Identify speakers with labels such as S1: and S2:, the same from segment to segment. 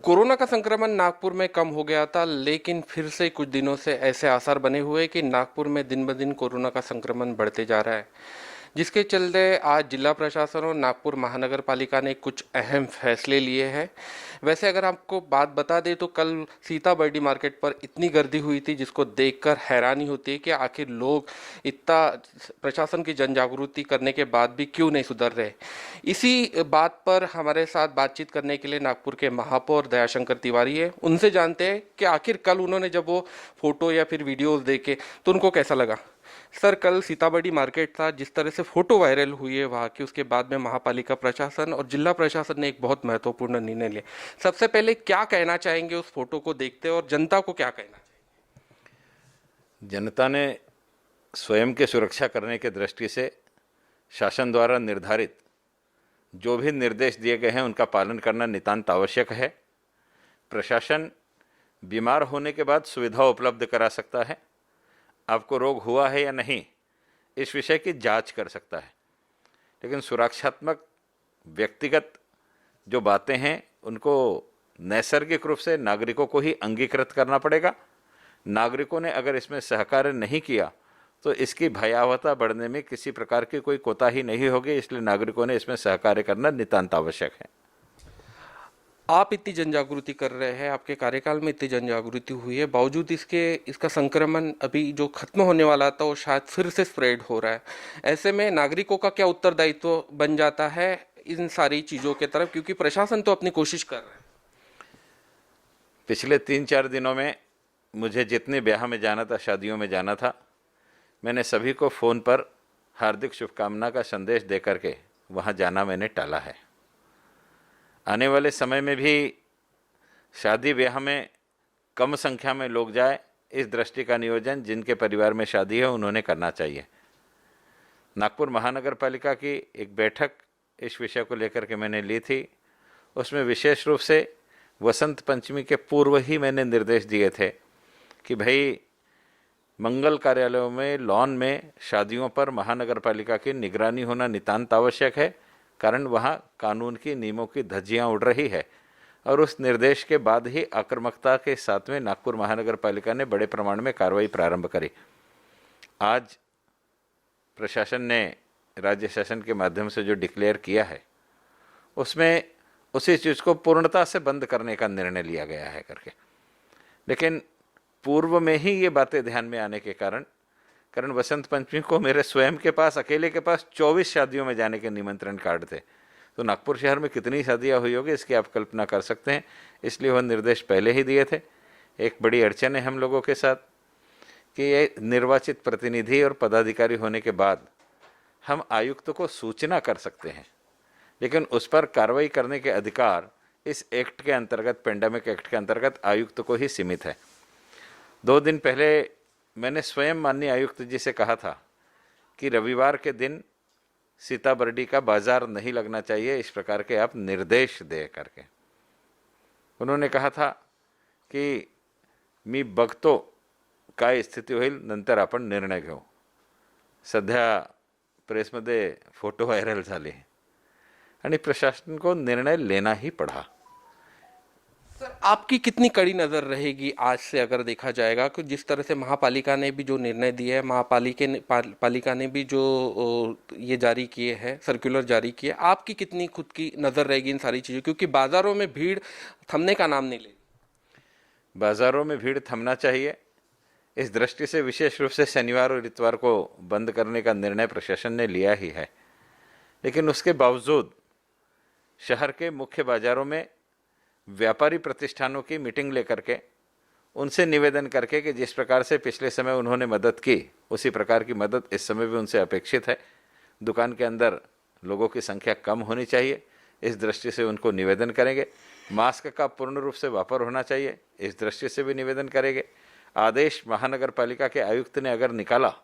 S1: Corona का संक्रमण नागपुर में कम हो गया था, लेकिन फिर से कुछ दिनों से ऐसे आसार बने हुए कि नागपुर में दिन ब दिन कोरोना का संक्रमण बढ़ते जा रहा है, जिसके चलते आज जिला प्रशासन और नागपुर महानगर पालिका ने कुछ अहम फैसले लिए हैं। वैसे अगर आपको बात बता दें तो कल सीताबर्डी मार्केट पर इतनी गर्दी हुई थी जिसको देखकर हैरानी होती है कि आखिर लोग इतना प्रशासन की जन जागृति करने के बाद भी क्यों नहीं सुधर रहे। इसी बात पर हमारे साथ बातचीत करने के लिए नागपुर के महापौर दयाशंकर तिवारी है। उनसे जानते हैं कि आखिर कल उन्होंने जब वो फोटो या फिर वीडियोस देखे तो उनको कैसा लगा। सर, कल सीताबर्डी मार्केट था, जिस तरह से फोटो वायरल हुई है वहाँ की, उसके बाद में महापालिका प्रशासन और जिला प्रशासन ने एक बहुत महत्वपूर्ण निर्णय लिया। सबसे पहले क्या कहना चाहेंगे उस फोटो को देखते और जनता को क्या कहना चाहिए?
S2: जनता ने स्वयं की सुरक्षा करने की दृष्टि से शासन द्वारा निर्धारित जो भी निर्देश दिए गए हैं उनका पालन करना नितांत आवश्यक है। प्रशासन बीमार होने के बाद सुविधा उपलब्ध करा सकता है, आपको रोग हुआ है या नहीं इस विषय की जांच कर सकता है, लेकिन सुरक्षात्मक व्यक्तिगत जो बातें हैं उनको नैसर्गिक रूप से नागरिकों को ही अंगीकृत करना पड़ेगा। नागरिकों ने अगर इसमें सहकार्य नहीं किया तो इसकी भयावहता बढ़ने में किसी प्रकार की कोई कोताही नहीं होगी, इसलिए नागरिकों ने इसमें सहकार्य करना नितांत आवश्यक है।
S1: आप इतनी जन जागृति कर रहे हैं, आपके कार्यकाल में इतनी जन जागृति हुई है, बावजूद इसके इसका संक्रमण अभी जो खत्म होने वाला था वो शायद फिर से स्प्रेड हो रहा है। ऐसे में नागरिकों का क्या उत्तरदायित्व बन जाता है इन सारी चीज़ों के तरफ, क्योंकि प्रशासन तो अपनी कोशिश कर रहा है।
S2: पिछले 3-4 दिनों में मुझे जितने ब्याह में जाना था, शादियों में जाना था, मैंने सभी को फ़ोन पर हार्दिक शुभकामना का संदेश दे करके वहाँ जाना मैंने टाला है। आने वाले समय में भी शादी ब्याह में कम संख्या में लोग जाए, इस दृष्टि का नियोजन जिनके परिवार में शादी है उन्होंने करना चाहिए। नागपुर महानगर पालिका की एक बैठक इस विषय को लेकर के मैंने ली थी। उसमें विशेष रूप से वसंत पंचमी के पूर्व ही मैंने निर्देश दिए थे कि भाई मंगल कार्यालयों में, लॉन में शादियों पर महानगर पालिका की निगरानी होना नितांत आवश्यक है, कारण वहाँ कानून की नियमों की धज्जियाँ उड़ रही है। और उस निर्देश के बाद ही आक्रामकता के साथ में नागपुर महानगर पालिका ने बड़े प्रमाण में कार्रवाई प्रारंभ करी। आज प्रशासन ने राज्य शासन के माध्यम से जो डिक्लेयर किया है उसमें उसी चीज़ को पूर्णता से बंद करने का निर्णय लिया गया है करके, लेकिन पूर्व में ही ये बातें ध्यान में आने के कारण वसंत पंचमी को मेरे स्वयं के पास, अकेले के पास 24 शादियों में जाने के निमंत्रण कार्ड थे। तो नागपुर शहर में कितनी शादियां हुई होगी इसकी आप कल्पना कर सकते हैं। इसलिए वह निर्देश पहले ही दिए थे। एक बड़ी अड़चन है हम लोगों के साथ कि ये निर्वाचित प्रतिनिधि और पदाधिकारी होने के बाद हम आयुक्त को सूचना कर सकते हैं, लेकिन उस पर कार्रवाई करने के अधिकार इस एक्ट के अंतर्गत, पेंडेमिक एक्ट के अंतर्गत आयुक्त को ही सीमित है। 2 दिन पहले मैंने स्वयं माननीय आयुक्त जी से कहा था कि रविवार के दिन सीताबर्डी का बाजार नहीं लगना चाहिए, इस प्रकार के आप निर्देश दे करके। उन्होंने कहा था की मी बघतो काय स्थिती होईल, नंतर आपण निर्णय घेऊ। सध्या प्रेसमध्ये फोटो व्हायरल झाले आणि प्रशासन को निर्णय लेना ही पड़ा।
S1: सर, आपकी कितनी कड़ी नज़र रहेगी आज से अगर देखा जाएगा कि जिस तरह से महापालिका ने भी जो निर्णय दिए है, पालिका ने भी जो ये जारी किए हैं, सर्कुलर जारी किए, आपकी कितनी खुद की नज़र रहेगी इन सारी चीज़ों, क्योंकि बाज़ारों में भीड़ थमने का नाम नहीं ले।
S2: बाज़ारों में भीड़ थमना चाहिए, इस दृष्टि से विशेष रूप से शनिवार और इतवार को बंद करने का निर्णय प्रशासन ने लिया ही है। लेकिन उसके बावजूद शहर के मुख्य बाज़ारों में व्यापारी प्रतिष्ठानों की मीटिंग लेकर के उनसे निवेदन करके कि जिस प्रकार से पिछले समय उन्होंने मदद की उसी प्रकार की मदद इस समय भी उनसे अपेक्षित है। दुकान के अंदर लोगों की संख्या कम होनी चाहिए, इस दृष्टि से उनको निवेदन करेंगे। मास्क का पूर्ण रूप से वापर होना चाहिए, इस दृष्टि से भी निवेदन करेंगे। आदेश महानगर पालिका के आयुक्त ने अगर निकाला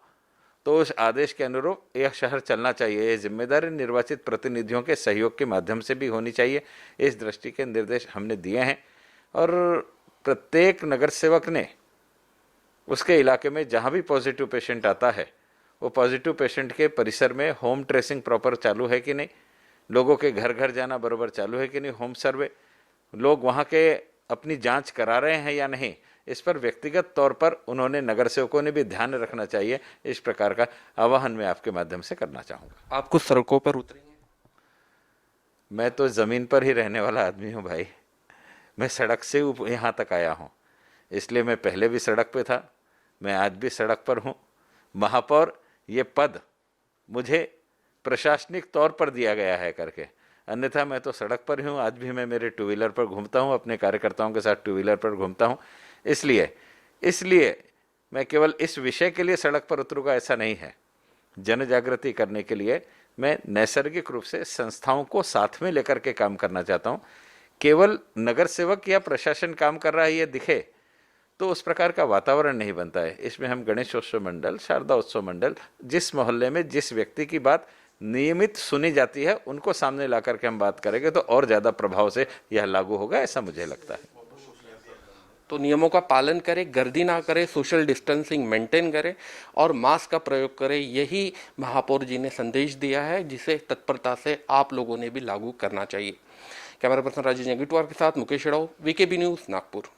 S2: तो उस आदेश के अनुरूप यह शहर चलना चाहिए। यह जिम्मेदारी निर्वाचित प्रतिनिधियों के सहयोग के माध्यम से भी होनी चाहिए, इस दृष्टि के निर्देश हमने दिए हैं। और प्रत्येक नगर सेवक ने उसके इलाके में जहां भी पॉजिटिव पेशेंट आता है वो पॉजिटिव पेशेंट के परिसर में होम ट्रेसिंग प्रॉपर चालू है कि नहीं, लोगों के घर घर जाना बराबर चालू है कि नहीं, होम सर्वे लोग वहाँ के अपनी जांच करा रहे हैं या नहीं, इस पर व्यक्तिगत तौर पर उन्होंने नगर सेवकों ने भी ध्यान रखना चाहिए। इस प्रकार का आह्वान मैं आपके माध्यम से करना चाहूँगा।
S1: आप कुछ सड़कों पर उतरेंगे?
S2: मैं तो ज़मीन पर ही रहने वाला आदमी हूँ भाई। मैं सड़क से यहाँ तक आया हूँ, इसलिए मैं पहले भी सड़क पे था, मैं आज भी सड़क पर हूँ। महापौर ये पद मुझे प्रशासनिक तौर पर दिया गया है करके, अन्यथा मैं तो सड़क पर ही हूँ। आज भी मैं मेरे टू व्हीलर पर घूमता हूँ, अपने कार्यकर्ताओं के साथ टू व्हीलर पर घूमता हूँ। इसलिए मैं केवल इस विषय के लिए सड़क पर उतरूंगा ऐसा नहीं है। जन जागृति करने के लिए मैं नैसर्गिक रूप से संस्थाओं को साथ में लेकर के काम करना चाहता हूँ। केवल नगर सेवक या प्रशासन काम कर रहा है ये दिखे तो उस प्रकार का वातावरण नहीं बनता है। इसमें हम गणेशोत्सव मंडल, शारदा उत्सव मंडल, जिस मोहल्ले में जिस व्यक्ति की बात नियमित सुनी जाती है उनको सामने ला करके हम बात करेंगे तो और ज़्यादा प्रभाव से यह लागू होगा, ऐसा मुझे लगता है।
S1: तो नियमों का पालन करें, गर्दी ना करें, सोशल डिस्टेंसिंग मेंटेन करें और मास्क का प्रयोग करें, यही महापौर जी ने संदेश दिया है, जिसे तत्परता से आप लोगों ने भी लागू करना चाहिए। कैमरा पर्सन राजेश नेगीटवार के साथ मुकेश राव, वीकेबी न्यूज़, नागपुर।